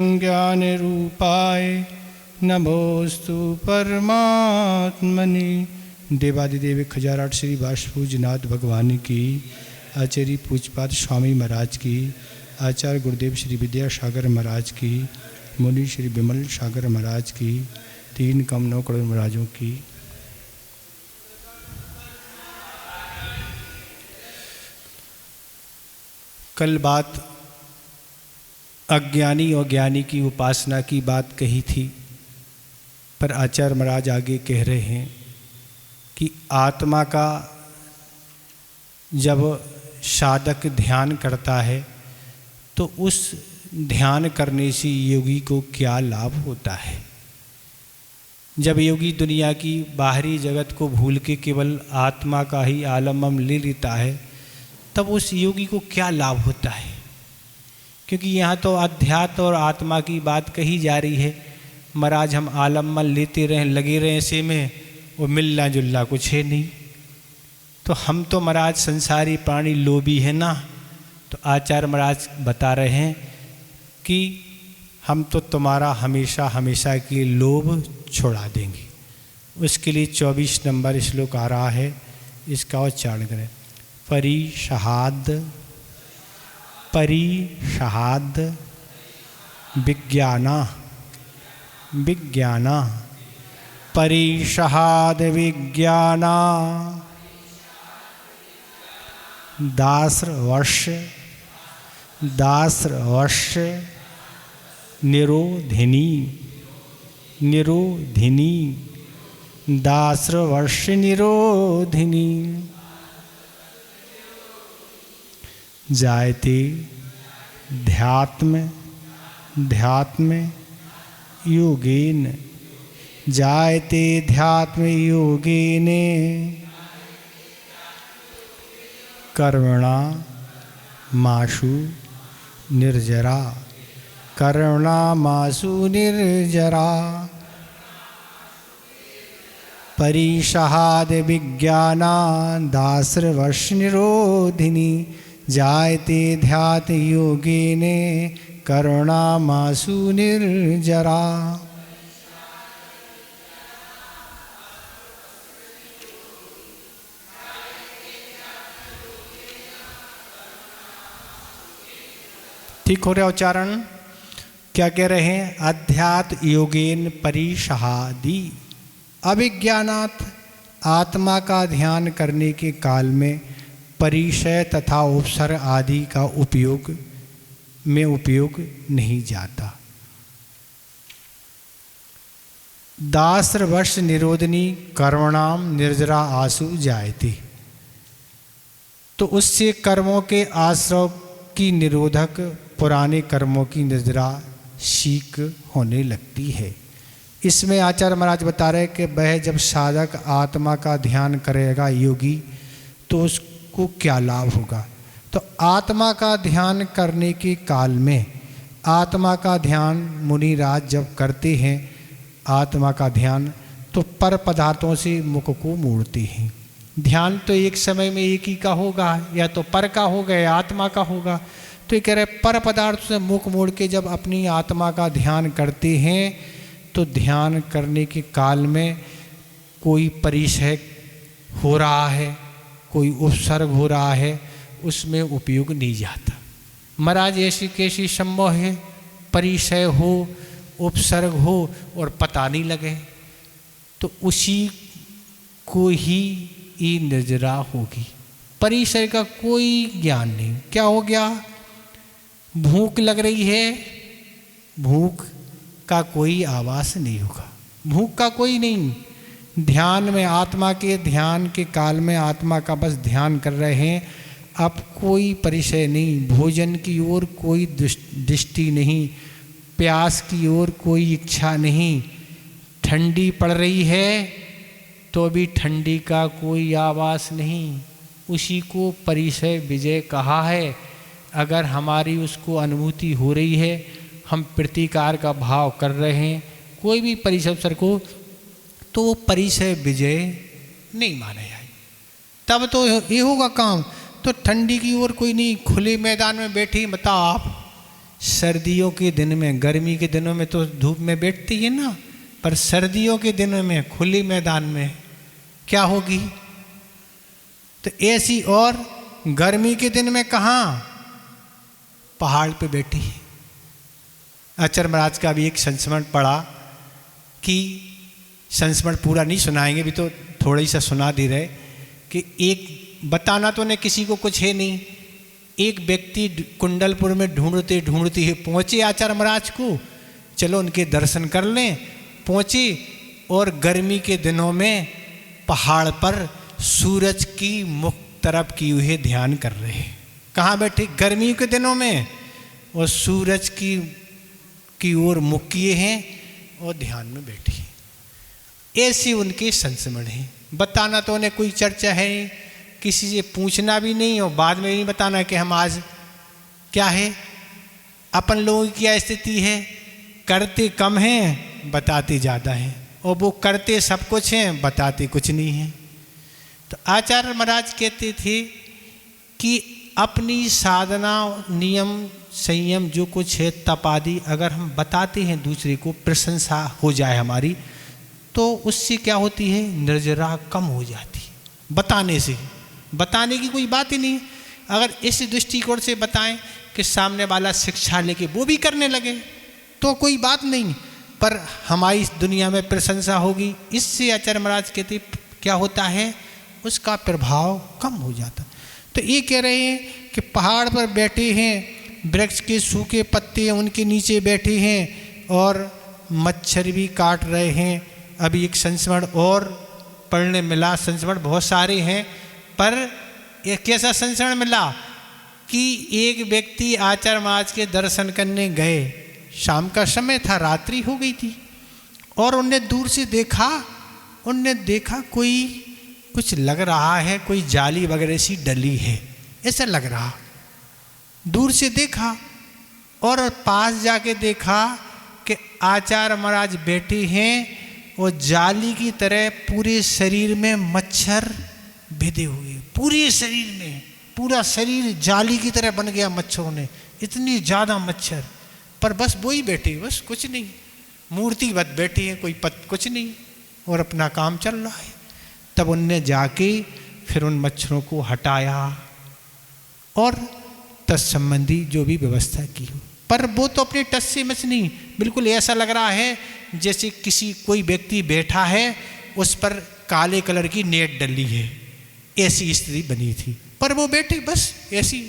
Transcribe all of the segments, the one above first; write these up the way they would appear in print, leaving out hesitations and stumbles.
ज्ञान रूपाय नमोस्तु परमात्मने। देवादिदेव खजाराट श्री वासुपूजनाथ भगवान की, आचार्य पूजपात स्वामी महाराज की, आचार्य गुरुदेव श्री विद्यासागर महाराज की, मुनि श्री विमल सागर महाराज की, 3 कम 9 करोड़ महाराजों की। कल बात अज्ञानी और ज्ञानी की उपासना की बात कही थी, पर आचार्य महाराज आगे कह रहे हैं कि आत्मा का जब साधक ध्यान करता है तो उस ध्यान करने से योगी को क्या लाभ होता है। जब योगी दुनिया की बाहरी जगत को भूल के केवल आत्मा का ही आलम्बन ले लेता है, तब उस योगी को क्या लाभ होता है। क्योंकि यहाँ तो अध्यात्म और आत्मा की बात कही जा रही है। महाराज हम आलम्बन लेते रहें, लगे रहें ऐसे में, वो मिलना जुलना कुछ है नहीं। तो हम तो महाराज संसारी प्राणी लोभी है ना। तो आचार्य महाराज बता रहे हैं कि हम तो तुम्हारा हमेशा हमेशा के लोभ छोड़ा देंगे। उसके लिए 24 नंबर श्लोक आ रहा है, इसका उच्चारण करें। परिषहाद विज्ञाना विज्ञाना परिषहाद विज्ञाना दासवर्ष निरोधिनी निरोधिनी दासवर्ष निरोधिनी जायते ध्यात्म योगेन जायते ध्यात्म योगेन कर्मणा माशु निर्जरा कर्मणा माशु निर्जरा परिषहाद विज्ञाना दासवर्ष निरोधिनी जायते ध्यात योगेन करुणा मासु निर्जरा। ठीक हो रहा उच्चारण? क्या कह रहे हैं? अध्यात्म योगेन परिषहादि अभिज्ञानात्, आत्मा का ध्यान करने के काल में परिचय तथा उपसर्ग आदि का उपयोग नहीं जाता। दासवर्ष निरोधनी कर्मणाम निर्जरा आसु जायते, तो उससे कर्मों के आश्रव की निरोधक पुराने कर्मों की निर्जरा शीक होने लगती है। इसमें आचार्य महाराज बता रहे कि वह जब साधक आत्मा का ध्यान करेगा योगी, तो उसको क्या लाभ होगा। तो आत्मा का ध्यान करने के काल में, आत्मा का ध्यान मुनिराज जब करते हैं आत्मा का ध्यान, तो पर पदार्थों से मुख को मोड़ते हैं। ध्यान तो एक समय में एक ही का होगा, या तो पर का होगा या आत्मा का होगा। तो ये कह रहे पर पदार्थ से मुख मोड़ के जब अपनी आत्मा का ध्यान करते हैं, तो ध्यान करने के काल में कोई परिचय हो रहा है, कोई उपसर्ग हो रहा है, उसमें उपयोग नहीं जाता। महाराज ऐसी कैसी संभव है परिचय हो, उपसर्ग हो और पता नहीं लगे, तो उसी को ही ये निर्जरा होगी। परिचय का कोई ज्ञान नहीं। क्या हो गया? भूख लग रही है, भूख का कोई आवास नहीं होगा, भूख का कोई नहीं। ध्यान में, आत्मा के ध्यान के काल में आत्मा का बस ध्यान कर रहे हैं, अब कोई परिचय नहीं, भोजन की ओर कोई दृष्टि नहीं, प्यास की ओर कोई इच्छा नहीं। ठंडी पड़ रही है तो भी ठंडी का कोई आवास नहीं। उसी को परिचय विजय कहा है। अगर हमारी उसको अनुभूति हो रही है, हम प्रतिकार का भाव कर रहे हैं कोई भी परिचय अवसर को, तो वो परिचय विजय नहीं माना जाए, तब तो ये होगा काम। तो ठंडी की ओर कोई नहीं, खुले मैदान में बैठे, बताओ आप सर्दियों के दिन में, गर्मी के दिनों में तो धूप में बैठती है ना, पर सर्दियों के दिनों में खुले मैदान में क्या होगी? तो ऐसी और गर्मी के दिन में कहाँ? पहाड़ पे बैठी है। आचार्य महाराज का भी एक संस्मरण पढ़ा कि संस्मरण पूरा नहीं सुनाएंगे, भी तो थोड़ा ही सा सुना दे रहे कि एक बताना तो ने किसी को कुछ है नहीं, एक व्यक्ति कुंडलपुर में ढूंढते ढूंढते ही पहुँचे आचार्य महाराज को, चलो उनके दर्शन कर लें। पहुँचे और गर्मी के दिनों में पहाड़ पर सूरज की मुख तरफ किए हुए ध्यान कर रहे हैं। कहाँ बैठे? गर्मी के दिनों में, और सूरज की ओर मुख किए हैं और ध्यान में बैठे हैं। ऐसे उनके संस्मरण हैं। बताना तो उन्हें कोई चर्चा है नहीं, किसी से पूछना भी नहीं और बाद में नहीं बताना कि हम आज क्या है, अपन लोगों की क्या स्थिति है, करते कम हैं बताते ज़्यादा हैं, और वो करते सब कुछ हैं बताते कुछ नहीं हैं। तो आचार्य महाराज कहते थे कि अपनी साधना, नियम, संयम जो कुछ है, तप आदि अगर हम बताते हैं दूसरे को, प्रशंसा हो जाए हमारी, तो उससे क्या होती है? निर्जरा कम हो जाती है। बताने से, बताने की कोई बात ही नहीं। अगर इस दृष्टिकोण से बताएं कि सामने वाला शिक्षा लेके वो भी करने लगे तो कोई बात नहीं, पर हमारी दुनिया में प्रशंसा होगी, इससे आचार्य महाराज कहते क्या होता है? उसका प्रभाव कम हो जाता। तो ये कह रहे हैं कि पहाड़ पर बैठे हैं, वृक्ष के सूखे पत्ते उनके नीचे बैठे हैं और मच्छर भी काट रहे हैं। अभी एक संस्मरण और पढ़ने मिला, संस्मरण बहुत सारे हैं, पर एक कैसा संस्मरण मिला कि एक व्यक्ति आचार्य महाराज के दर्शन करने गए, शाम का समय था, रात्रि हो गई थी, और उनने दूर से देखा कोई कुछ लग रहा है, कोई जाली वगैरह सी डली है, ऐसा लग रहा। दूर से देखा और पास जाके देखा कि आचार्य महाराज बैठे हैं और जाली की तरह पूरे शरीर में मच्छर भिदे हुए, पूरे शरीर में, पूरा शरीर जाली की तरह बन गया मच्छरों ने, इतनी ज़्यादा मच्छर। पर बस वो ही बैठे, बस कुछ नहीं, मूर्ति बद बैठी है, कोई कुछ नहीं, और अपना काम चल रहा है। तब उनने जाके फिर उन मच्छरों को हटाया और तत्संबंधी जो भी व्यवस्था की हो, पर वो तो अपने टच से मच नहीं, बिल्कुल ऐसा लग रहा है जैसे कोई व्यक्ति बैठा है, उस पर काले कलर की नेट डली है, ऐसी स्थिति बनी थी। पर वो बैठे, बस ऐसी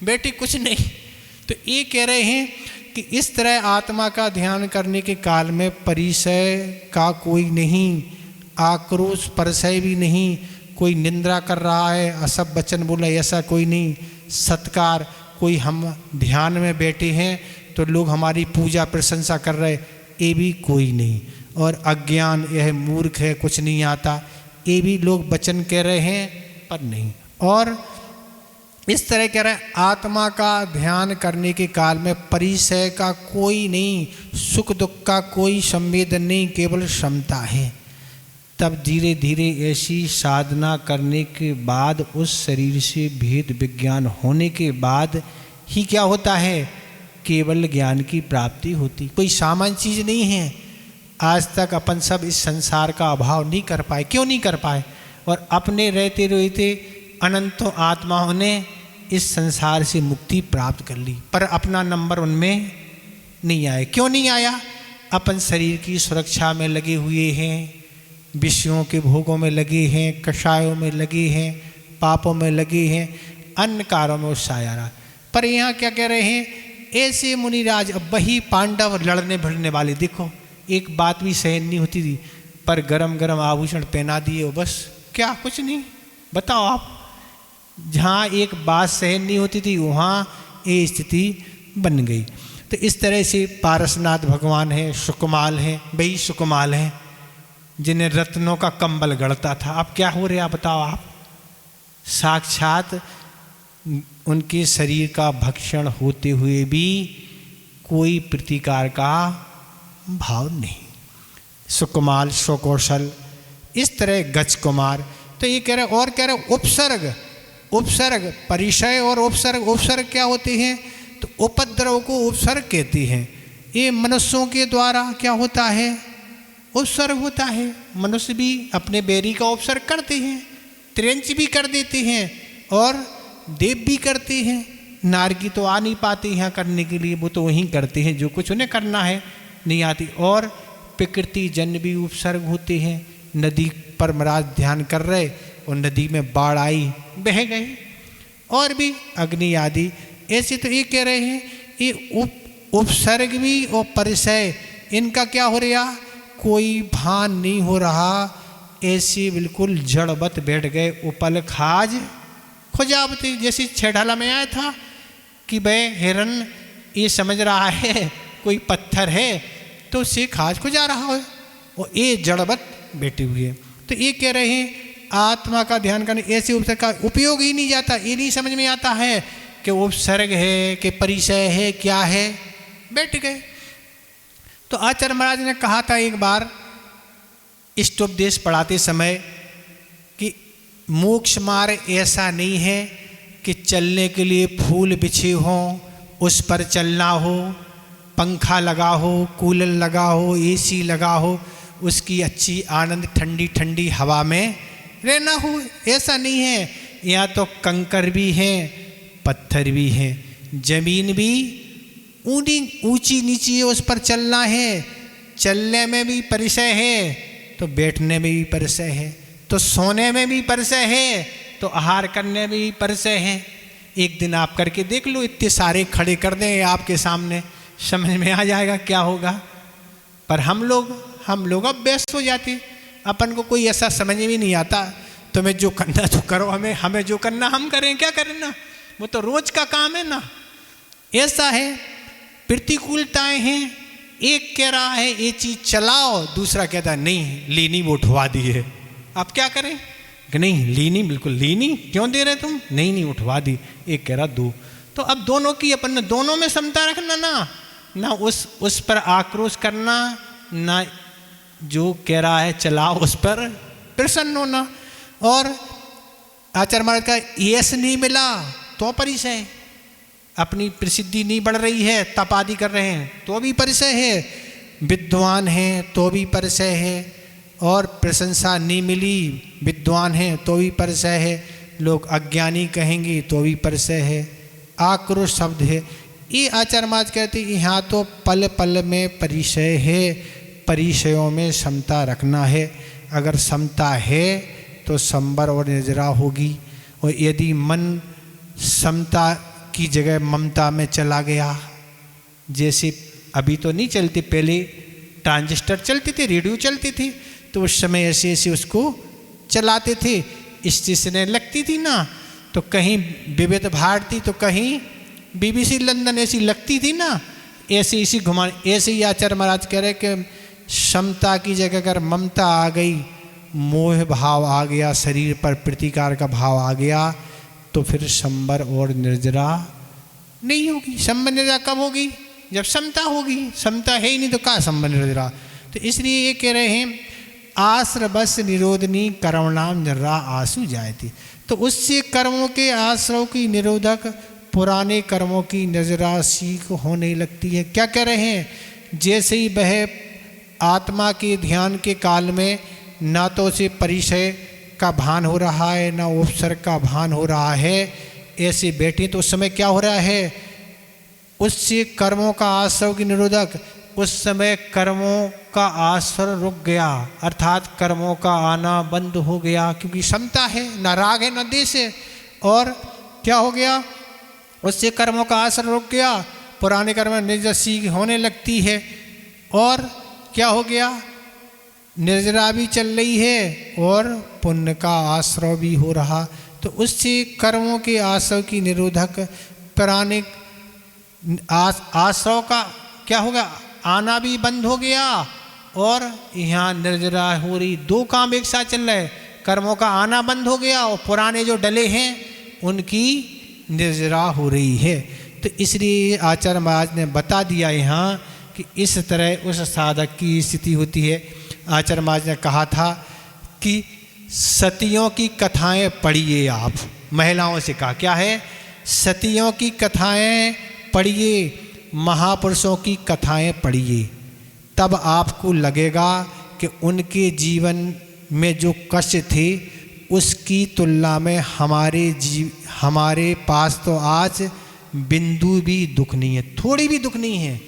बैठे, कुछ नहीं। तो ये कह रहे हैं कि इस तरह आत्मा का ध्यान करने के काल में परिचय का कोई नहीं, आक्रोश परसय भी नहीं, कोई निंदा कर रहा है, असभ वचन बोला, ऐसा कोई नहीं। सत्कार, कोई हम ध्यान में बैठे हैं तो लोग हमारी पूजा प्रशंसा कर रहे, ये भी कोई नहीं। और अज्ञान, यह मूर्ख है, कुछ नहीं आता, ये भी लोग वचन कह रहे हैं पर नहीं। और इस तरह कह रहे हैं आत्मा का ध्यान करने के काल में परिचय का कोई नहीं, सुख दुख का कोई संवेदन नहीं, केवल क्षमता है। तब धीरे धीरे ऐसी साधना करने के बाद उस शरीर से भेद विज्ञान होने के बाद ही क्या होता है? केवल ज्ञान की प्राप्ति होती, कोई सामान्य चीज़ नहीं है। आज तक अपन सब इस संसार का अभाव नहीं कर पाए। क्यों नहीं कर पाए? और अपने रहते रहते अनंतों आत्माओं ने इस संसार से मुक्ति प्राप्त कर ली, पर अपना नंबर उनमें नहीं आया। क्यों नहीं आया? अपन शरीर की सुरक्षा में लगे हुए हैं, विषयों के भोगों में लगे हैं, कषायों में लगे हैं, पापों में लगे हैं, अन्य कार्यों में उत्साह आ रहा। पर यहाँ क्या कह रहे हैं? ऐसे मुनिराज, अब वही पांडव लड़ने भिड़ने वाले, देखो एक बात भी सहन नहीं होती थी, पर गरम गरम आभूषण पहना दिए हो, बस क्या, कुछ नहीं। बताओ आप, जहाँ एक बात सहन नहीं होती थी वहाँ ये स्थिति बन गई। तो इस तरह से पारसनाथ भगवान हैं, सुकुमाल हैं, वही सुकुमाल हैं जिन्हें रत्नों का कंबल गढ़ता था। अब क्या हो रहा बताओ आप? साक्षात उनके शरीर का भक्षण होते हुए भी कोई प्रतिकार का भाव नहीं। सुकुमाल, सुकौशल, इस तरह गज कुमार। तो ये कह रहे, और कह रहे उपसर्ग, उपसर्ग, परिचय और उपसर्ग। उपसर्ग क्या होते हैं? तो उपद्रव को उपसर्ग कहते हैं। ये मनुष्यों के द्वारा क्या होता है, उपसर्ग होता है। मनुष्य भी अपने बैरी का उपसर्ग करते हैं, त्रेंच भी कर देते हैं और देव भी करते हैं। नारकी तो आ नहीं पाती यहाँ करने के लिए, वो तो वहीं करते हैं जो कुछ उन्हें करना है, नहीं आती। और प्रकृति जन भी उपसर्ग होते हैं। नदी पर महाराज ध्यान कर रहे और नदी में बाढ़ आई, बह गए। और भी अग्नि आदि ऐसे। तो ये कह रहे हैं ये उपसर्ग भी और परिचय इनका क्या हो रहा, कोई भान नहीं हो रहा। ऐसे बिल्कुल जड़वत बैठ गए। उपल खाज खुजावती, जैसे छेड़ाला में आया था कि भाई हिरन ये समझ रहा है कोई पत्थर है तो उससे खाज खुजा रहा है और ये जड़वत बैठे हुए। तो ये कह रहे हैं आत्मा का ध्यान करने ऐसे उपसर्ग का उपयोग ही नहीं जाता। ये नहीं समझ में आता है कि उपसर्ग है कि परिचय है, क्या है, बैठ गए। तो आचार्य महाराज ने कहा था एक बार इष्टोपदेश पढ़ाते समय कि मोक्ष मार्ग ऐसा नहीं है कि चलने के लिए फूल बिछे हों, उस पर चलना हो, पंखा लगा हो, कूलर लगा हो, एसी लगा हो, उसकी अच्छी आनंद ठंडी ठंडी हवा में रहना हो, ऐसा नहीं है। यहाँ तो कंकर भी हैं, पत्थर भी हैं, जमीन भी ऊंची नीची है, उस पर चलना है। चलने में भी परिचय है तो बैठने में भी परिचय है, तो सोने में भी परिचय है, तो आहार करने में भी परिचय है। एक दिन आप करके देख लो, इतने सारे खड़े कर दें आपके सामने, समझ में आ जाएगा क्या होगा। पर हम लोग अब व्यस्त हो जाते, अपन को कोई ऐसा समझ में नहीं आता। तुम्हें जो करना तो करो, हमें जो करना हम करें, क्या करना, वो तो रोज का काम है ना। ऐसा है, प्रतिकूलताएं हैं। एक कह रहा है ये चीज चलाओ, दूसरा कहता है नहीं लीनी वो उठवा दी है, आप क्या करें कि नहीं लीनी, बिल्कुल लीनी क्यों दे रहे तुम, नहीं उठवा दी। एक कह रहा दो, तो अब दोनों की अपन दोनों में समता रखना ना उस पर आक्रोश करना, ना जो कह रहा है चलाओ उस पर प्रसन्न होना। और आचार्य महाराज का यश नहीं मिला तो परिचय, अपनी प्रसिद्धि नहीं बढ़ रही है, तप आदि कर रहे हैं तो भी परिचय है, विद्वान हैं तो भी परिचय है, और प्रशंसा नहीं मिली, विद्वान हैं तो भी परिचय है, लोग अज्ञानी कहेंगे तो भी परिचय है, आक्रोश शब्द है। ये आचार्य महाराज कहते हैं यहाँ तो पल पल में परिचय है, परिचयों में समता रखना है। अगर समता है तो संबर और निर्जरा होगी, और यदि मन समता की जगह ममता में चला गया, जैसे अभी तो नहीं चलती, पहले ट्रांजिस्टर चलते थे, रेडियो चलते थे, तो उस समय ऐसे ऐसे उसको चलाते थे, स्टेशनें लगती थी ना, तो कहीं विविध भारती तो कहीं BBC लंदन ऐसी लगती थी ना, ऐसे इसी घुमा। ऐसे ही आचार्य महाराज कह रहे कि समता की जगह अगर ममता आ गई, मोह भाव आ गया, शरीर पर प्रतिकार का भाव आ गया, तो फिर संबर और निर्जरा नहीं होगी। संबर निर्जरा कब होगी, जब समता होगी। समता है ही नहीं तो कहाँ संबर निर्जरा। तो इसलिए ये कह रहे हैं आश्र बस निरोधनी कर्मणाम निर्जरा आसु जायती। तो उससे कर्मों के आश्रव की निरोधक पुराने कर्मों की निर्जरा सीख होने लगती है। क्या कह रहे हैं, जैसे ही वह आत्मा के ध्यान के काल में ना तो उसे परिचय का भान हो रहा है, ना उपसर्ग का भान हो रहा है, ऐसे बैठे तो उस समय क्या हो रहा है, उससे कर्मों का आश्रव की निरोधक, उस समय कर्मों का आश्रय रुक गया, अर्थात कर्मों का आना बंद हो गया, क्योंकि समता है, ना राग है ना द्वेष है। और क्या हो गया, उससे कर्मों का आश्रय रुक गया, पुराने कर्म निर्जसी होने लगती है। और क्या हो गया, निर्जरा भी चल रही है और पुण्य का आश्रय भी हो रहा। तो उससे कर्मों के आश्रय की निरोधक पुराने आश्रय का क्या होगा, आना भी बंद हो गया और यहाँ निर्जरा हो रही। दो काम एक साथ चल रहे, कर्मों का आना बंद हो गया और पुराने जो डले हैं उनकी निर्जरा हो रही है। तो इसलिए आचार्य महाराज ने बता दिया यहाँ कि इस तरह उस साधक की स्थिति होती है। आचार्य महाराज ने कहा था कि सतियों की कथाएं पढ़िए आप, महिलाओं से कहा क्या है, सतियों की कथाएं पढ़िए, महापुरुषों की कथाएं पढ़िए, तब आपको लगेगा कि उनके जीवन में जो कष्ट थे उसकी तुलना में हमारे पास तो आज बिंदु भी दुख नहीं है, थोड़ी भी दुख नहीं है।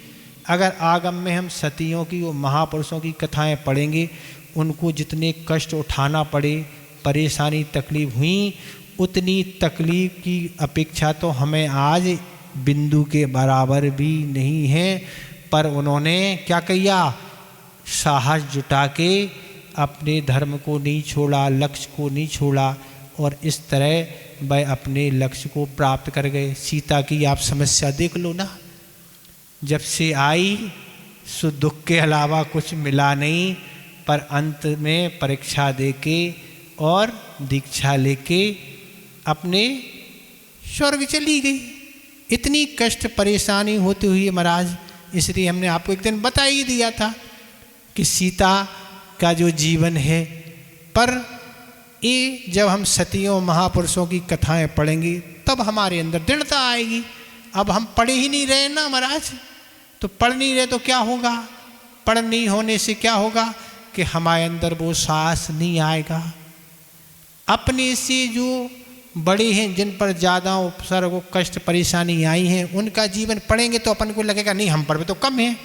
अगर आगम में हम सतियों की और महापुरुषों की कथाएं पढ़ेंगे, उनको जितने कष्ट उठाना पड़े, परेशानी तकलीफ हुई, उतनी तकलीफ की अपेक्षा तो हमें आज बिंदु के बराबर भी नहीं है। पर उन्होंने क्या किया, साहस जुटा के अपने धर्म को नहीं छोड़ा, लक्ष्य को नहीं छोड़ा, और इस तरह वह अपने लक्ष्य को प्राप्त कर गए। सीता की आप समस्या देख लो ना, जब से आई सो दुख के अलावा कुछ मिला नहीं, पर अंत में परीक्षा देके और दीक्षा लेके अपने स्वर्ग चली गई। इतनी कष्ट परेशानी होती हुई महाराज, इसलिए हमने आपको एक दिन बता ही दिया था कि सीता का जो जीवन है, पर ये जब हम सतियों महापुरुषों की कथाएं पढ़ेंगे तब हमारे अंदर दृढ़ता आएगी। अब हम पढ़ ही नहीं रहे ना महाराज, तो पढ़ नहीं रहे तो क्या होगा, पढ़ नहीं होने से क्या होगा कि हमारे अंदर वो साहस नहीं आएगा। अपने से जो बड़े हैं, जिन पर ज़्यादा उपसर्ग कष्ट परेशानी आई हैं, उनका जीवन पढ़ेंगे तो अपन को लगेगा नहीं हम पर तो कम है,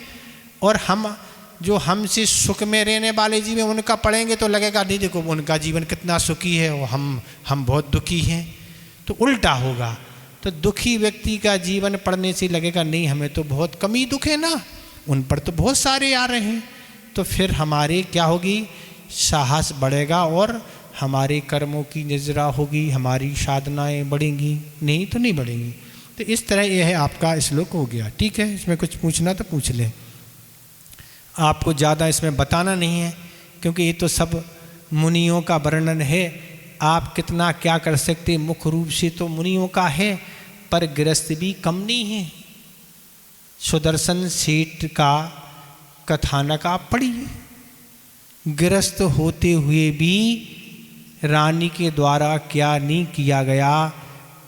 और हम जो हमसे सुख में रहने वाले जीवन उनका पढ़ेंगे तो लगेगा नहीं देखो उनका जीवन कितना सुखी है और हम बहुत दुखी हैं। तो उल्टा होगा, तो दुखी व्यक्ति का जीवन पढ़ने से लगेगा नहीं हमें तो बहुत कम ही दुख है ना, उन पर तो बहुत सारे आ रहे हैं। तो फिर हमारे क्या होगी, साहस बढ़ेगा और हमारे कर्मों की निजरा होगी, हमारी साधनाएं बढ़ेंगी, नहीं तो नहीं बढ़ेंगी। तो इस तरह यह है आपका श्लोक हो गया। ठीक है, इसमें कुछ पूछना तो पूछ लें, आपको ज़्यादा इसमें बताना नहीं है क्योंकि ये तो सब मुनियों का वर्णन है। आप कितना क्या कर सकते, मुख्य रूप से तो मुनियों का है, पर गृहस्थ भी कम नहीं है। सुदर्शन सेठ का कथानक आप पढ़िए, गृहस्थ होते हुए भी रानी के द्वारा क्या नहीं किया गया,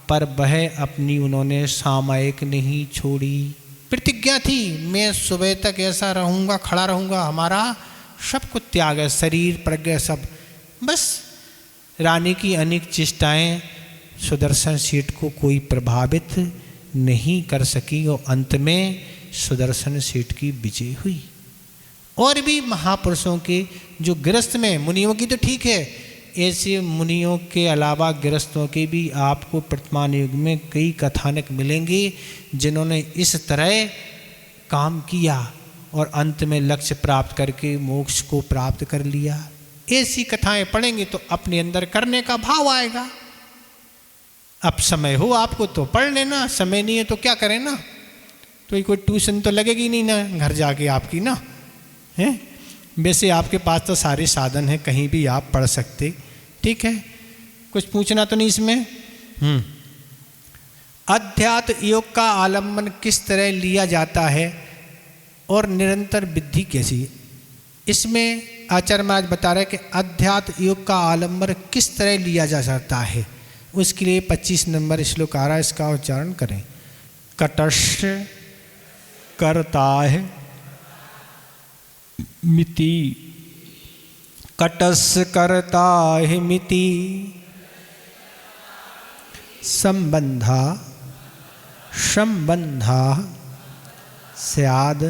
पर वह अपनी उन्होंने सामयिक नहीं छोड़ी। प्रतिज्ञा थी मैं सुबह तक ऐसा रहूँगा, खड़ा रहूँगा, हमारा सब कुछ त्याग है, शरीर प्रज्ञा सब, बस रानी की अनेक चेष्टाएं सुदर्शन सेठ को कोई प्रभावित नहीं कर सकी और अंत में सुदर्शन सेठ की विजय हुई। और भी महापुरुषों के जो गृहस्थ में, मुनियों की तो ठीक है, ऐसे मुनियों के अलावा गृहस्थों के भी आपको वर्तमान युग में कई कथानक मिलेंगे जिन्होंने इस तरह काम किया और अंत में लक्ष्य प्राप्त करके मोक्ष को प्राप्त कर लिया। ऐसी कथाएं पढ़ेंगे तो अपने अंदर करने का भाव आएगा। अब समय हो आपको तो पढ़ लेना, समय नहीं है तो क्या करें ना, तो कोई ट्यूशन तो लगेगी नहीं ना घर जाके आपकी ना है। वैसे आपके पास तो सारे साधन हैं, कहीं भी आप पढ़ सकते। ठीक है, कुछ पूछना तो नहीं इसमें। अध्यात्म योग का आलम्बन किस तरह लिया जाता है और निरंतर वृद्धि कैसी, इसमें आचार्य महाराज बता रहे कि अध्यात्म योग का आलम्बन किस तरह लिया जा सकता है। उसके लिए 25 नंबर श्लोक आ रहा है, इसका उच्चारण करें। कटस्थ करता है मिति, कटस्थ करता है मिति, संबंधा संबंधा स्याद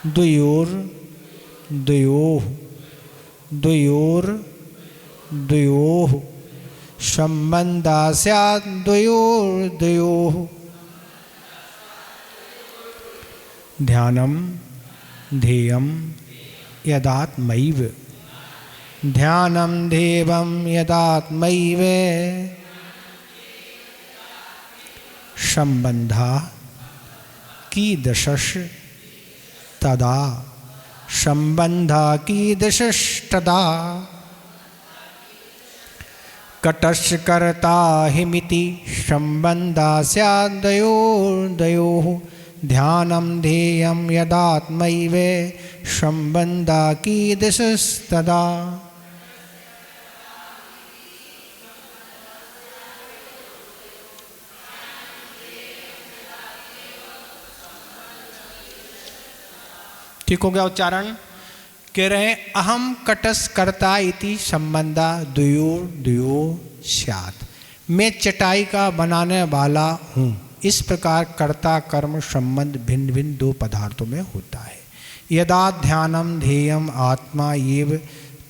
द्वयोर द्वयोः द्वयोर द्वयोः संबंधा स्याद द्वयोर द्वयोः। ध्यानम ध्येयम यदात्मैव, ध्यानम ध्येयम यदात्मैव, संबंधा कीदृशः तदा, संबंधा कीदृशस्तदा, कटस्थ करता हिमिति, संबंधा स्याद्द्वयोर्द्वयोः, ध्यानम ध्येयम यदात्मैव, संबंधा कीदृशस्तदा। ठीक हो गया उच्चारण। कह रहे हैं अहम कटस कर्ता इति संबंधा द्वयोर द्वयो स्यात्, मैं चटाई का बनाने वाला हूँ, इस प्रकार कर्ता कर्म संबंध भिन्न भिन्न दो पदार्थों में होता है। यदा ध्यानम ध्येयम आत्मा एव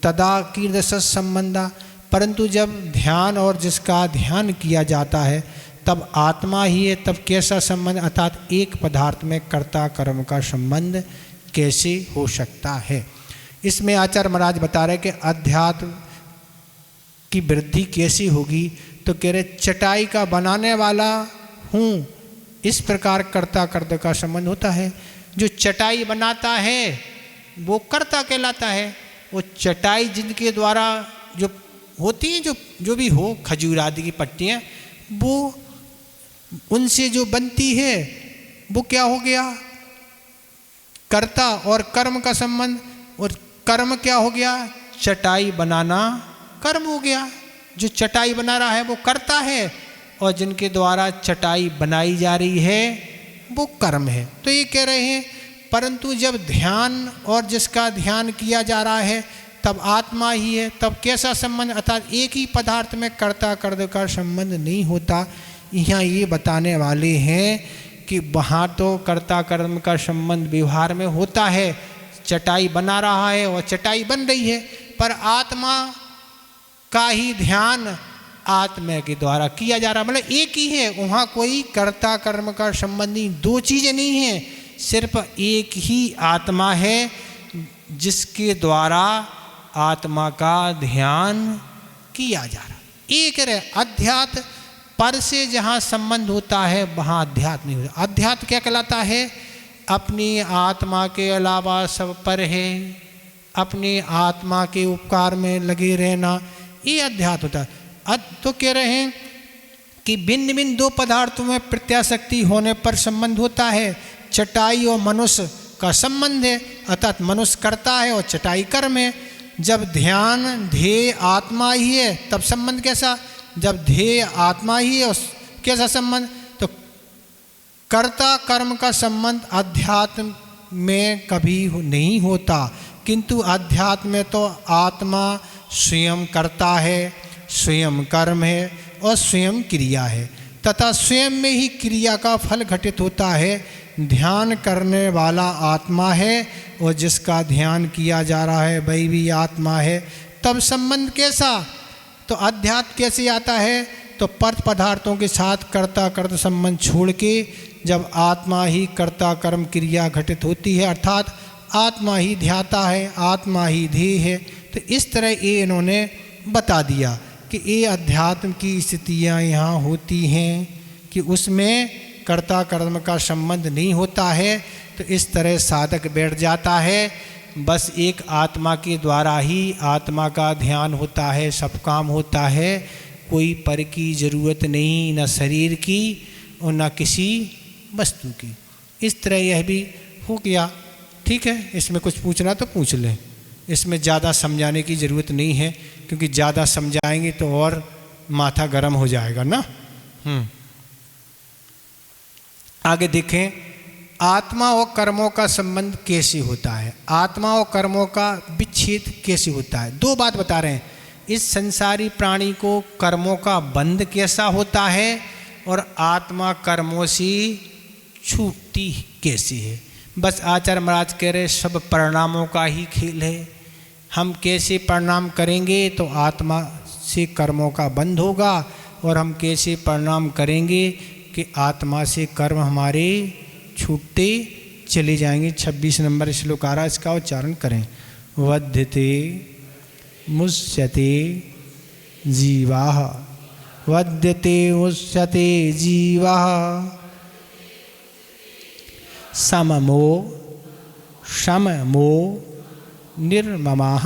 तदा कीदृश संबंधा, परंतु जब ध्यान और जिसका ध्यान किया जाता है तब आत्मा ही है, तब कैसा संबंध, अर्थात एक पदार्थ में कर्ता कर्म का संबंध कैसे हो सकता है। इसमें आचार्य महाराज बता रहे कि अध्यात्म की वृद्धि कैसी होगी, तो कह रहे चटाई का बनाने वाला हूँ, इस प्रकार कर्ता कर्म का संबंध होता है। जो चटाई बनाता है वो कर्ता कहलाता है। वो चटाई जिनके द्वारा जो होती है, जो भी हो, खजूर आदि की पट्टियाँ, वो उनसे जो बनती है वो क्या हो गया, कर्ता और कर्म का संबंध। और कर्म क्या हो गया, चटाई बनाना कर्म हो गया। जो चटाई बना रहा है वो कर्ता है और जिनके द्वारा चटाई बनाई जा रही है वो कर्म है। तो ये कह रहे हैं परंतु जब ध्यान और जिसका ध्यान किया जा रहा है तब आत्मा ही है, तब कैसा संबंध, अर्थात एक ही पदार्थ में कर्ता कर्म का संबंध नहीं होता। यहाँ ये बताने वाले हैं कि वहाँ तो कर्ता कर्म का संबंध व्यवहार में होता है, चटाई बना रहा है और चटाई बन रही है, पर आत्मा का ही ध्यान आत्मा के द्वारा किया जा रहा, मतलब एक ही है। वहाँ कोई कर्ता कर्म का संबंध नहीं, दो चीज़ें नहीं हैं, सिर्फ एक ही आत्मा है जिसके द्वारा आत्मा का ध्यान किया जा रहा। एक रहे अध्यात्म, पर से जहाँ संबंध होता है वहाँ अध्यात्म नहीं होता। अध्यात्म क्या कहलाता है, अपनी आत्मा के अलावा सब पर है, अपनी आत्मा के उपकार में लगे रहना, ये अध्यात्म होता है। तो कह रहे हैं कि भिन्न भिन्न दो पदार्थों में प्रत्याशक्ति होने पर संबंध होता है। चटाई और मनुष्य का संबंध है, अर्थात मनुष्य करता है और चटाई कर्म है। जब ध्यान ध्येय आत्मा ही है तब संबंध कैसा, जब ध्येय आत्मा ही है कैसा संबंध, तो कर्ता कर्म का संबंध अध्यात्म में कभी नहीं होता, किंतु अध्यात्म में तो आत्मा स्वयं करता है, स्वयं कर्म है और स्वयं क्रिया है, तथा स्वयं में ही क्रिया का फल घटित होता है। ध्यान करने वाला आत्मा है और जिसका ध्यान किया जा रहा है वही भी आत्मा है, तब संबंध कैसा, तो अध्यात्म कैसे आता है, तो पर्थ पदार्थों के साथ कर्ता कर्म संबंध छोड़ के जब आत्मा ही कर्ता कर्म क्रिया घटित होती है, अर्थात आत्मा ही ध्याता है, आत्मा ही ध्येय है। तो इस तरह ये इन्होंने बता दिया कि ये अध्यात्म की स्थितियाँ यहाँ होती हैं कि उसमें कर्ता कर्म का संबंध नहीं होता है। तो इस तरह साधक बैठ जाता है, बस एक आत्मा के द्वारा ही आत्मा का ध्यान होता है, सब काम होता है, कोई पर की ज़रूरत नहीं, न शरीर की और न किसी वस्तु की। इस तरह यह भी हो गया। ठीक है, इसमें कुछ पूछना तो पूछ लें, इसमें ज़्यादा समझाने की ज़रूरत नहीं है, क्योंकि ज़्यादा समझाएंगे तो और माथा गर्म हो जाएगा ना। आगे देखें, आत्मा और कर्मों का संबंध कैसे होता है, आत्मा और कर्मों का विच्छेद कैसे होता है। दो बात बता रहे हैं, इस संसारी प्राणी को कर्मों का बंध कैसा होता है और आत्मा कर्मों से छूटती कैसे है। बस आचार्य महाराज कह रहे सब परिणामों का ही खेल है। हम कैसे परिणाम करेंगे तो आत्मा से कर्मों का बंध होगा, और हम कैसे परिणाम करेंगे कि आत्मा से कर्म हमारे छूटते चले जाएंगे। 26 नंबर श्लोक आ रहा, इसका उच्चारण करें। वध्यते मुच्यते जीवाः, वध्यते मुच्यते जीवाः, सममो शममो निर्ममाः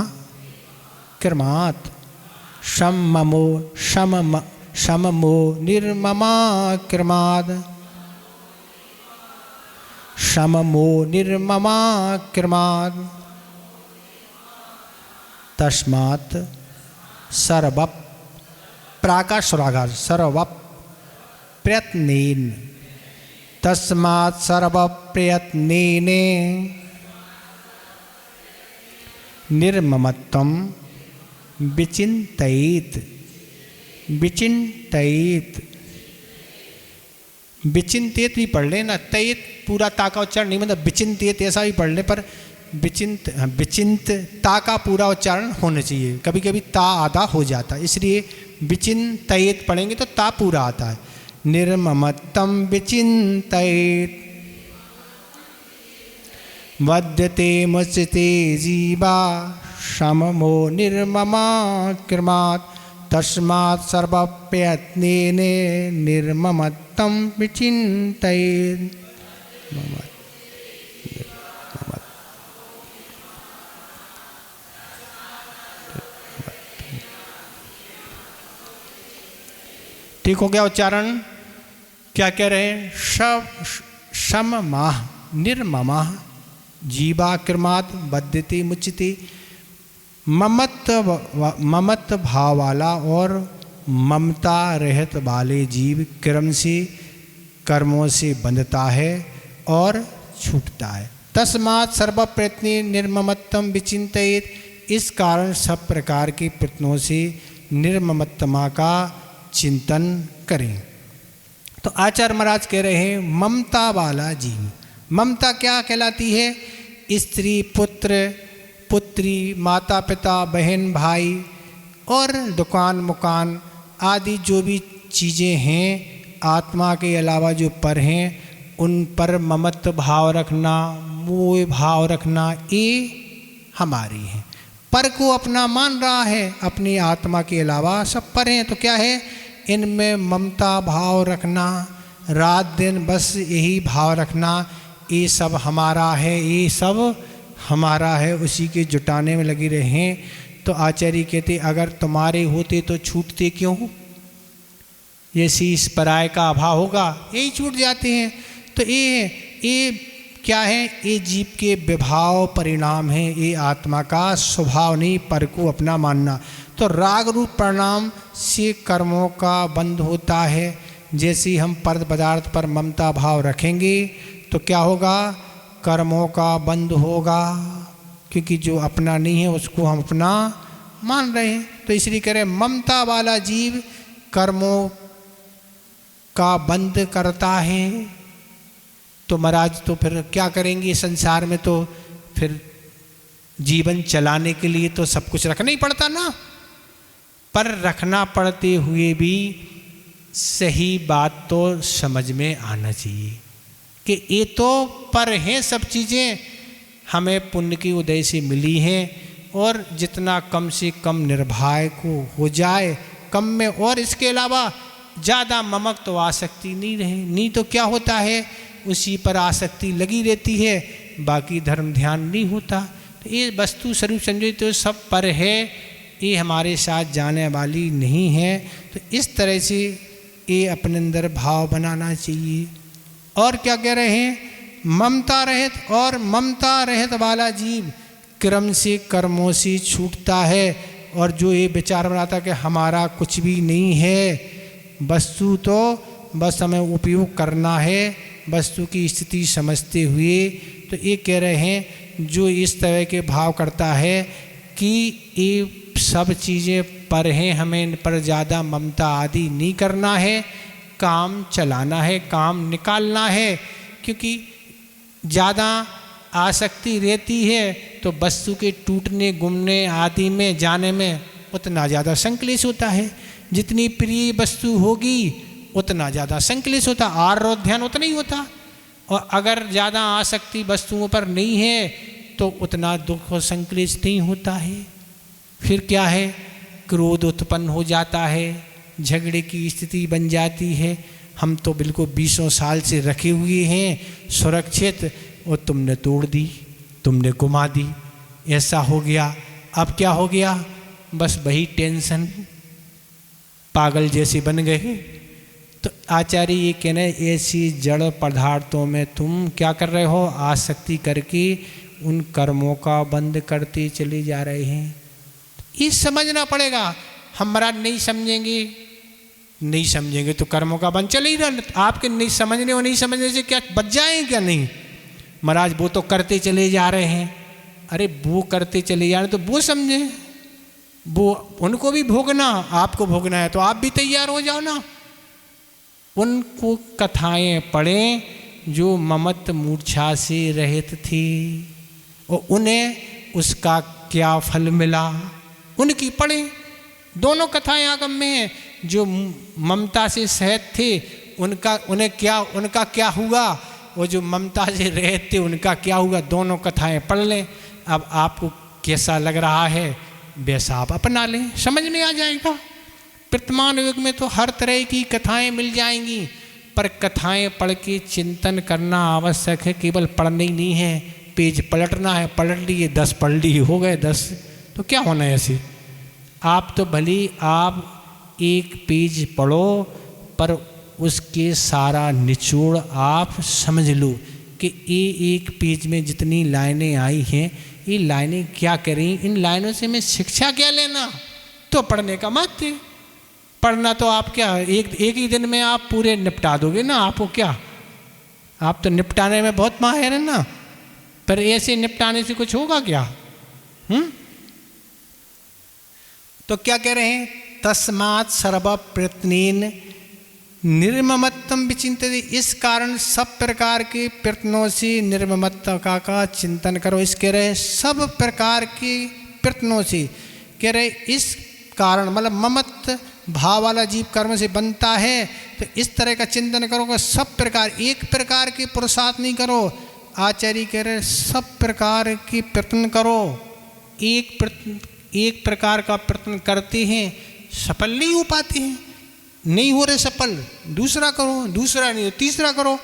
कर्मात्, शममो शममो निर्ममा कर्मात्, शममो निर्ममा कर्मात्, तस्मात् सर्व प्राकाशरागार सर्व प्रयत्नेन, तस्मात् सर्व प्रयत्नेन निर्ममत्वम विचिंतयेत। विचिंतयेत, विचिंतित भी पढ़ लेना, तयेत पूरा ता का उच्चारण नहीं, मतलब विचिंतित ऐसा भी पढ़ ले, पर विचिंत ता का पूरा उच्चारण होना चाहिए। कभी कभी ता आधा हो जाता है, इसलिए विचिंतयेत पढ़ेंगे तो ता पूरा आता है। निर्ममत्तम विचिंतयेत वद्यते मुच्यते जीवा सममो निर्ममा कृमात् तस्मात् सर्वप्रयत्नेन निर्ममत्तम विचिंतयेत। ठीक हो गया उच्चारण? क्या कह रहे हैं? सममाह निर्ममाह जीवाकृमात् बद्धते मुच्यते। ममत्व भाव वाला और ममता रहित वाले जीव क्रम से कर्मों से बंधता है और छूटता है। तस्मात् सर्व प्रयत्न निर्ममत्तम विचिंतयेत। इस कारण सब प्रकार के प्रयत्नों से निर्ममत्तमा का चिंतन करें। तो आचार्य महाराज कह रहे हैं ममता वाला जीव। ममता क्या कहलाती है? स्त्री, पुत्र, पुत्री, माता पिता, बहन भाई और दुकान मकान आदि जो भी चीज़ें हैं आत्मा के अलावा जो पर हैं, उन पर ममत्व भाव रखना, मोह भाव रखना, ये हमारी है। पर को अपना मान रहा है, अपनी आत्मा के अलावा सब पर हैं। तो क्या है? इनमें ममता भाव रखना, रात दिन बस यही भाव रखना, ये सब हमारा है, ये सब हमारा है, उसी के जुटाने में लगी रहे हैं। तो आचार्य कहते अगर तुम्हारे होते तो छूटते क्यों? ये शीश पराय का अभाव होगा, यही छूट जाते हैं। तो ये क्या है? ये जीव के विभाव परिणाम है, ये आत्मा का स्वभाव नहीं, पर को अपना मानना। तो राग रूप परिणाम से कर्मों का बंध होता है। जैसे हम पर पदार्थ पर ममता भाव रखेंगे तो क्या होगा? कर्मों का बंध होगा, क्योंकि जो अपना नहीं है उसको हम अपना मान रहे हैं। तो इसलिए कह रहे ममता वाला जीव कर्मों का बंध करता है। तो महाराज तो फिर क्या करेंगे संसार में? तो फिर जीवन चलाने के लिए तो सब कुछ रखना ही पड़ता ना। पर रखना पड़ते हुए भी सही बात तो समझ में आना चाहिए कि ये तो पर हैं, सब चीज़ें हमें पुण्य के उदय से मिली हैं, और जितना कम से कम निर्भय को हो जाए कम में, और इसके अलावा ज़्यादा ममक तो आसक्ति नहीं रहे। नहीं तो क्या होता है? उसी पर आसक्ति लगी रहती है, बाकी धर्म ध्यान नहीं होता। तो ये वस्तु स्वरूप समझे तो सब पर है, ये हमारे साथ जाने वाली नहीं है। तो इस तरह से ये अपने अंदर भाव बनाना चाहिए। और क्या कह रहे हैं? ममता रहित, और ममता रहित वाला जीव क्रम से कर्मों से छूटता है। और जो ये विचार बनाता कि हमारा कुछ भी नहीं है, वस्तु तो बस हमें उपयोग करना है, वस्तु की स्थिति समझते हुए। तो ये कह रहे हैं जो इस तरह के भाव करता है कि ये सब चीज़ें पर हैं, हमें इन पर ज़्यादा ममता आदि नहीं करना है, काम चलाना है, काम निकालना है। क्योंकि ज़्यादा आसक्ति रहती है तो वस्तु के टूटने गुमने आदि में जाने में उतना ज़्यादा संक्लेश होता है। जितनी प्रिय वस्तु होगी उतना ज़्यादा संक्लेश होता, आरोग्य ध्यान उतना ही होता। और अगर ज़्यादा आसक्ति वस्तुओं पर नहीं है तो उतना दुख और संक्लेश नहीं होता है। फिर क्या है? क्रोध उत्पन्न हो जाता है, झगड़े की स्थिति बन जाती है। हम तो बिल्कुल 20 साल से रखे हुए हैं सुरक्षित, और तुमने तोड़ दी, तुमने गुमा दी, ऐसा हो गया। अब क्या हो गया? बस वही टेंशन, पागल जैसे बन गए। तो आचार्य ये कहना है ऐसी जड़ पदार्थों में तुम क्या कर रहे हो? आसक्ति करके उन कर्मों का बंद करते चले जा रहे हैं। ये समझना पड़ेगा। हम महाराज नहीं समझेंगे तो कर्मों का बंद चले ही रहा। आपके नहीं समझने और नहीं समझने से क्या बच जाए क्या? नहीं महाराज, वो तो करते चले जा रहे हैं। अरे वो करते चले जाए तो वो समझे, वो उनको भी भोगना, आपको भोगना है तो आप भी तैयार हो जाओ ना। उनको कथाएं पढ़ें जो ममत्व मूर्छा से रहित थी और उन्हें उसका क्या फल मिला, उनकी पढ़ें। दोनों कथाएं आगम में हैं। जो ममता से सहित थे उनका क्या हुआ, वो जो ममता से रहित थे उनका क्या हुआ, दोनों कथाएं पढ़ लें। अब आपको कैसा लग रहा है वैसा आप अपना लें, समझ में आ जाएगा। वर्तमान युग में तो हर तरह की कथाएं मिल जाएंगी, पर कथाएं पढ़ के चिंतन करना आवश्यक है। केवल पढ़ना ही नहीं है, पेज पलटना है, पलट लिए 10 पढ़ लिए, हो गए 10, तो क्या होना है ऐसे। आप तो भली आप एक पेज पढ़ो, पर उसके सारा निचोड़ आप समझ लो कि ये एक पेज में जितनी लाइनें आई हैं ये लाइनें क्या कह रही, इन लाइनों से मैं शिक्षा क्या लेना। तो पढ़ने का मत है, पढ़ना तो आप क्या एक ही दिन में आप पूरे निपटा दोगे ना। आपको क्या, आप तो निपटाने में बहुत माहिर है ना, पर ऐसे निपटाने से कुछ होगा क्या। तो क्या कह रहे हैं, तस्मात् सर्व प्रयत्नेन निर्ममत्वम विचिंतते। इस कारण सब प्रकार के प्रयत्नों से निर्ममत्ता का चिंतन करो। इस कह रहे सब प्रकार के प्रयत्नों से, कह रहे इस कारण मतलब ममत्व भाव वाला जीव कर्म से बनता है, तो इस तरह का चिंतन करोगे। सब प्रकार, एक प्रकार के पुरुषार्थ नहीं करो। आचार्य कह रहे सब प्रकार के प्रयत्न करो। एक प्रकार का प्रयत्न करते हैं, सफल नहीं हो पाते हैं, नहीं हो रहे सफल, दूसरा करो, दूसरा नहीं तो तीसरा करो।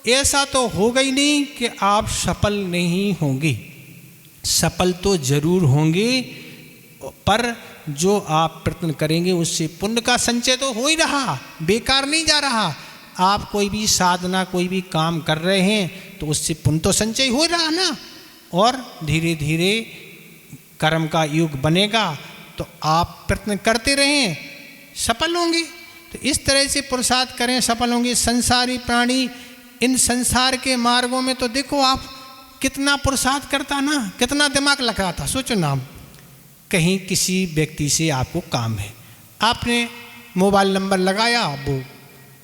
ऐसा तो होगा ही नहीं कि आप सफल नहीं होंगे, सफल तो जरूर होंगे, पर जो आप प्रयत्न करेंगे उससे पुण्य का संचय तो हो ही रहा, बेकार नहीं जा रहा। आप कोई भी साधना कोई भी काम कर रहे हैं तो उससे पुण्य तो संचय हो रहा ना, और धीरे धीरे कर्म का युग बनेगा तो आप प्रयत्न करते रहें, सफल होंगे। तो इस तरह से पुरुषार्थ करें, सफल होंगे। संसारी प्राणी इन संसार के मार्गों में तो देखो आप कितना पुरुषार्थ करता ना, कितना दिमाग लगा था। सोचो ना, कहीं किसी व्यक्ति से आपको काम है, आपने मोबाइल नंबर लगाया, वो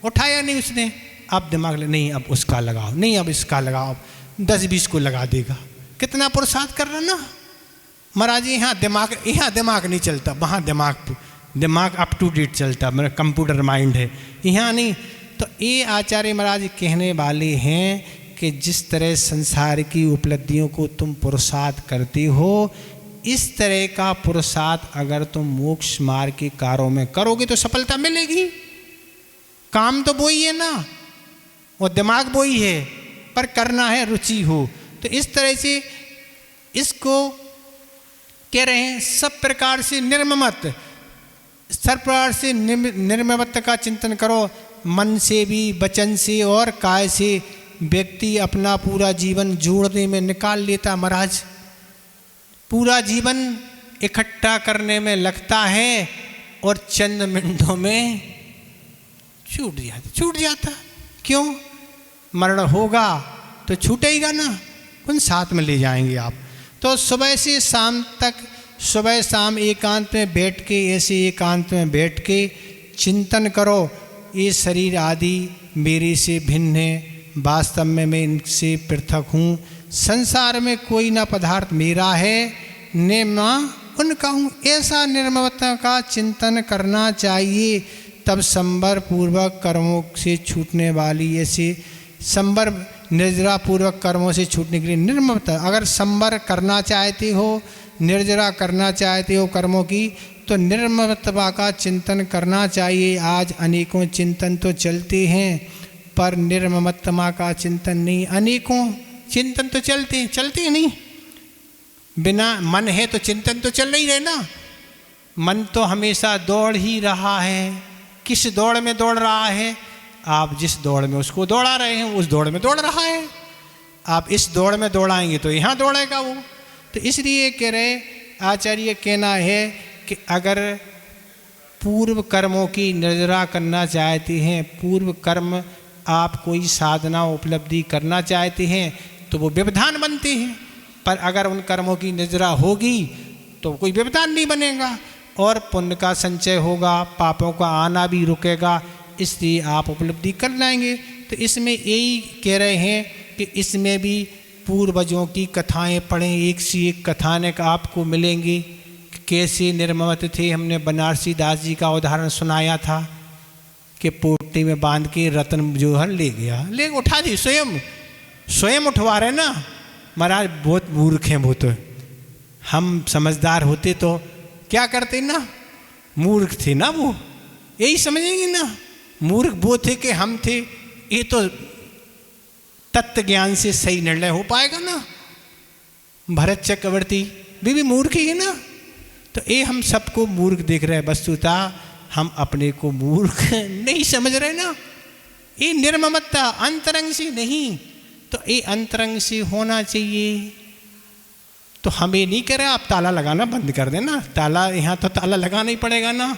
उठाया नहीं उसने, आप दिमाग नहीं अब उसका लगाओ, नहीं अब इसका लगाओ, 10-20 को लगा देगा। कितना पुरुषार्थ कर रहा ना महाराज। यहाँ दिमाग नहीं चलता, वहाँ दिमाग अप टू डेट चलता, मेरा कंप्यूटर माइंड है, यहाँ नहीं। तो ये आचार्य महाराज कहने वाले हैं कि जिस तरह संसार की उपलब्धियों को तुम पुरुषार्थ करते हो, इस तरह का पुरुषार्थ अगर तुम मोक्ष मार्ग के कार्यों में करोगे तो सफलता मिलेगी। काम तो वही है ना, और दिमाग वही है, पर करना है रुचि हो। तो इस तरह से इसको कह रहे हैं सब प्रकार से निर्ममत, सब प्रकार से निर्ममत्व का चिंतन करो। मन से भी, वचन से और काय से व्यक्ति अपना पूरा जीवन जोड़ने में निकाल लेता महाराज। पूरा जीवन इकट्ठा करने में लगता है और चंद मिनटों में छूट जाता। क्यों? मरण होगा तो छूटेगा ना, कौन साथ में ले जाएंगे आप। तो सुबह से शाम तक, सुबह शाम एकांत में बैठ के, ऐसे एकांत में बैठ के चिंतन करो, ये शरीर आदि मेरे से भिन्न है, वास्तव में मैं इनसे पृथक हूँ, संसार में कोई ना पदार्थ मेरा है न मैं उनका हूँ। ऐसा निर्ममता का चिंतन करना चाहिए। तब संवर पूर्वक कर्मों से छूटने वाली, ऐसे संवर निर्जरा पूर्वक कर्मों से छूटने के लिए निर्ममता, अगर संवर करना चाहते हो, निर्जरा करना चाहते हो कर्मों की, तो निर्ममता का चिंतन करना चाहिए। आज अनेकों चिंतन तो चलते हैं, पर निर्ममता का चिंतन नहीं। अनेकों चिंतन तो चलते नहीं, बिना मन है तो चिंतन तो चल नहीं रहे ना। मन तो हमेशा दौड़ ही रहा है। किस दौड़ में दौड़ रहा है? आप जिस दौड़ में उसको दौड़ा रहे हैं उस दौड़ में दौड़ रहा है। आप इस दौड़ में दौड़ाएंगे तो यहाँ दौड़ेगा वो। तो इसलिए कह रहे आचार्य, कहना है कि अगर पूर्व कर्मों की निर्जरा करना चाहते हैं, पूर्व कर्म आप कोई साधना उपलब्धि करना चाहते हैं, तो वो व्यवधान बनते हैं। पर अगर उन कर्मों की निर्जरा होगी तो कोई व्यवधान नहीं बनेगा और पुण्य का संचय होगा, पापों का आना भी रुकेगा, इसलिए आप उपलब्धि कर लाएंगे। तो इसमें यही कह रहे हैं कि इसमें भी पूर्वजों की कथाएं पढ़ें, एक से एक कथानक आपको मिलेंगी। कैसे निर्ममत थे, हमने बनारसी दास जी का उदाहरण सुनाया था कि पोटी में बांध के रतन जो है ले गया, ले उठा दी, स्वयं उठवा रहे ना। महाराज बहुत मूर्ख हैं वो, तो हम समझदार होते तो क्या करते ना, मूर्ख थे ना वो, यही समझेंगे ना। मूर्ख वो थे कि हम थे, ये तो तत्व ज्ञान से सही निर्णय हो पाएगा ना। भरत चक्रवर्ती भी मूर्ख ही है ना। तो ये हम सबको मूर्ख देख रहे हैं, वस्तुतः हम अपने को मूर्ख नहीं समझ रहे ना। ये निर्ममता अंतरंग से नहीं, तो ये अंतरंग से होना चाहिए। तो हमें नहीं कह रहे आप ताला लगाना बंद कर देना, ताला यहाँ तो ताला लगाना ही पड़ेगा ना,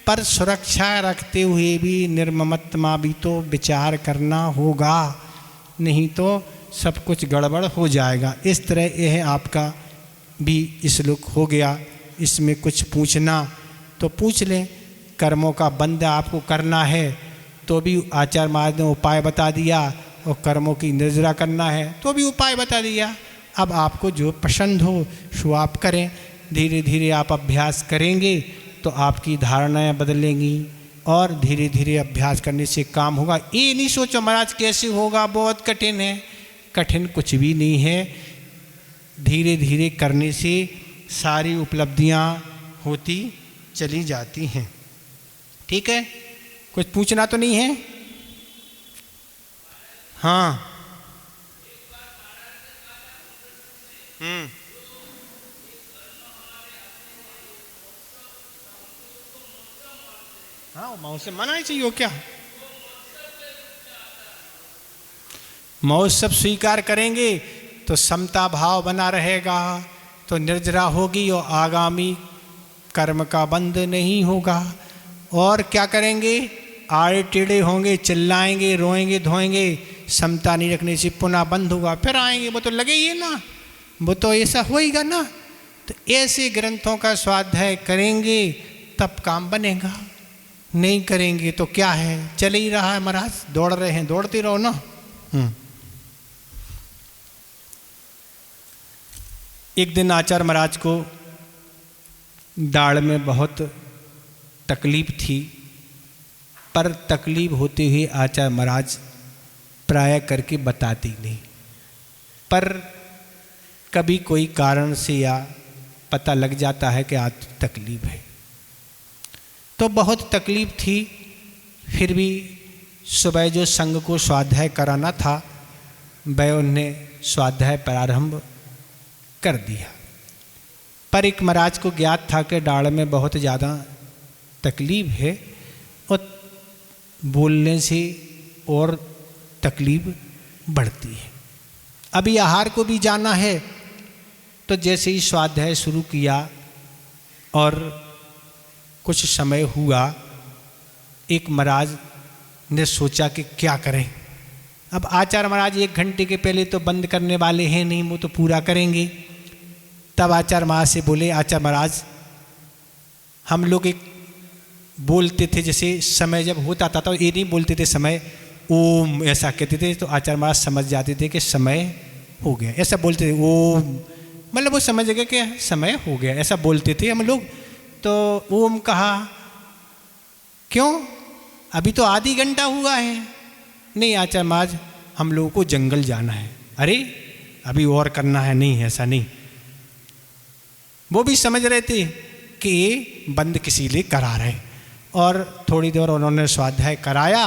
पर सुरक्षा रखते हुए भी निर्ममता भी तो विचार करना होगा, नहीं तो सब कुछ गड़बड़ हो जाएगा। इस तरह यह आपका भी श्लोक हो गया। इसमें कुछ पूछना तो पूछ लें। कर्मों का बंध आपको करना है तो भी आचार्य महाराज ने उपाय बता दिया, और कर्मों की निर्जरा करना है तो भी उपाय बता दिया। अब आपको जो पसंद हो सो आप करें। धीरे धीरे आप अभ्यास करेंगे तो आपकी धारणाएं बदलेंगी, और धीरे धीरे अभ्यास करने से काम होगा। ये नहीं सोचो महाराज कैसे होगा, बहुत कठिन है। कठिन कुछ भी नहीं है, धीरे धीरे करने से सारी उपलब्धियां होती चली जाती हैं। ठीक है, कुछ पूछना तो नहीं है? हाँ, हाँ, महोत्सव मनाना चाहिए क्या? महोत्सव स्वीकार करेंगे तो समता भाव बना रहेगा, तो निर्जरा होगी और आगामी कर्म का बंध नहीं होगा। और क्या करेंगे? आड़े टेढ़े होंगे, चिल्लाएंगे, रोएंगे, धोएंगे, समता नहीं रखने से पुनः बंद होगा, फिर आएंगे। वो तो लगे ही है ना, वो तो ऐसा होएगा ना। तो ऐसे ग्रंथों का स्वाध्याय करेंगे तब काम बनेगा, नहीं करेंगे तो क्या है, चल ही रहा है महाराज, दौड़ रहे हैं, दौड़ते रहो ना। एक दिन आचार्य महाराज को दाढ़ में बहुत तकलीफ थी, पर तकलीफ होते हुए आचार्य महाराज प्राय करके बताते नहीं, पर कभी कोई कारण से या पता लग जाता है कि आज तकलीफ है। तो बहुत तकलीफ थी, फिर भी सुबह जो संघ को स्वाध्याय कराना था वह उन्हें स्वाध्याय प्रारंभ कर दिया। पर एक महाराज को ज्ञात था कि दाढ़ में बहुत ज़्यादा तकलीफ है और बोलने से और तकलीफ बढ़ती है। अभी आहार को भी जाना है, तो जैसे ही स्वाध्याय शुरू किया और कुछ समय हुआ, एक महाराज ने सोचा कि क्या करें। अब आचार्य महाराज 1 घंटे के पहले तो बंद करने वाले हैं नहीं, वो तो पूरा करेंगे। तब आचार्य महाराज से बोले, आचार्य महाराज हम लोग एक बोलते थे, जैसे समय जब होता था तो ये नहीं बोलते थे समय ओम, ऐसा कहते थे, तो आचार्य महाराज समझ जाते थे कि समय हो गया, ऐसा बोलते थे ओम, मतलब वो समझ गए कि समय हो गया, ऐसा बोलते थे हम लोग। तो ओम कहा, क्यों अभी तो आधी घंटा हुआ है। नहीं आचार्य महाराज हम लोगों को जंगल जाना है। अरे अभी और करना है, नहीं ऐसा नहीं। वो भी समझ रहे थे कि ये बंद किसी लिए करा रहे, और थोड़ी देर उन्होंने स्वाध्याय कराया,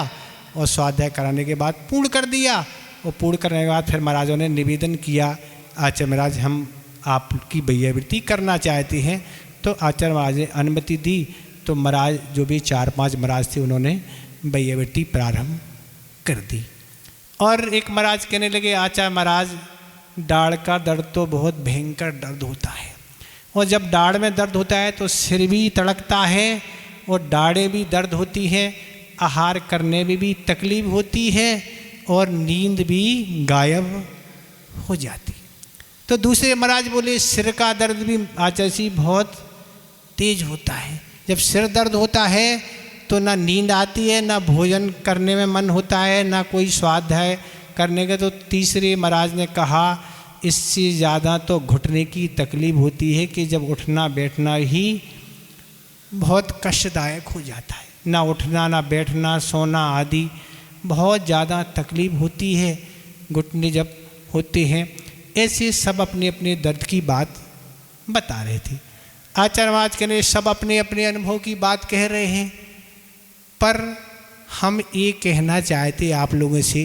और स्वाध्याय कराने के बाद पूर्ण कर दिया। और पूर्ण करने के बाद फिर महाराजों ने निवेदन किया, आचार्य महाराज हम आपकी वैयावृत्ति करना चाहते हैं। तो आचार्य महाराज ने अनुमति दी, तो महाराज जो भी 4-5 महाराज थे उन्होंने वैयावृत्ति प्रारंभ कर दी। और एक महाराज कहने लगे, आचार्य महाराज दाढ़ का दर्द तो बहुत भयंकर दर्द होता है, और जब दाढ़ में दर्द होता है तो सिर भी तड़कता है और दाढ़ें भी दर्द होती है, आहार करने में भी तकलीफ होती है और नींद भी गायब हो जाती। तो दूसरे महाराज बोले सिर का दर्द भी आचार्य जी बहुत तेज होता है। जब सिर दर्द होता है तो ना नींद आती है, ना भोजन करने में मन होता है, ना कोई स्वाद है करने का। तो तीसरे महाराज ने कहा इससे ज़्यादा तो घुटने की तकलीफ होती है कि जब उठना बैठना ही बहुत कष्टदायक हो जाता है, ना उठना ना बैठना सोना आदि बहुत ज़्यादा तकलीफ होती है घुटने जब होते हैं। ऐसे सब अपने अपने दर्द की बात बता रहे थे। आचार्य महाराज कह रहे सब अपने अपने अनुभव की बात कह रहे हैं, पर हम ये कहना चाहते आप लोगों से,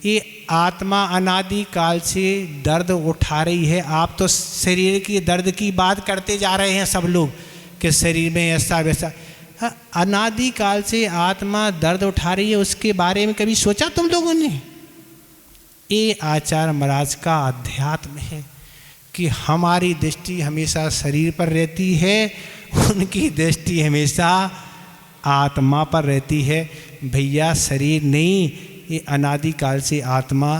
ये आत्मा अनादि काल से दर्द उठा रही है। आप तो शरीर की दर्द की बात करते जा रहे हैं सब लोग कि शरीर में ऐसा वैसा। हाँ, अनादि काल से आत्मा दर्द उठा रही है, उसके बारे में कभी सोचा तुम लोगों ने? ये आचार्य महाराज का अध्यात्म है कि हमारी दृष्टि हमेशा शरीर पर रहती है, उनकी दृष्टि हमेशा आत्मा पर रहती है। भैया शरीर नहीं, ये अनादि काल से आत्मा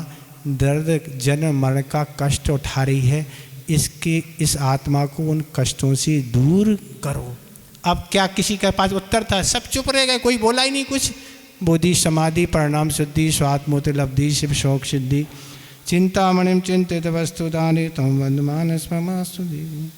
दर्द जन्म मरण का कष्ट उठा रही है। इस आत्मा को उन कष्टों से दूर करो। अब क्या किसी के पास उत्तर था? सब चुप रह गए, कोई बोला ही नहीं कुछ। बोधि समाधि परिणाम शुद्धि स्वात्मोति लब्धि शिव शोक सिद्धि चिंतामणिम चिंतित वस्तुदाने तम वंदमान स्ममास्तु देवी।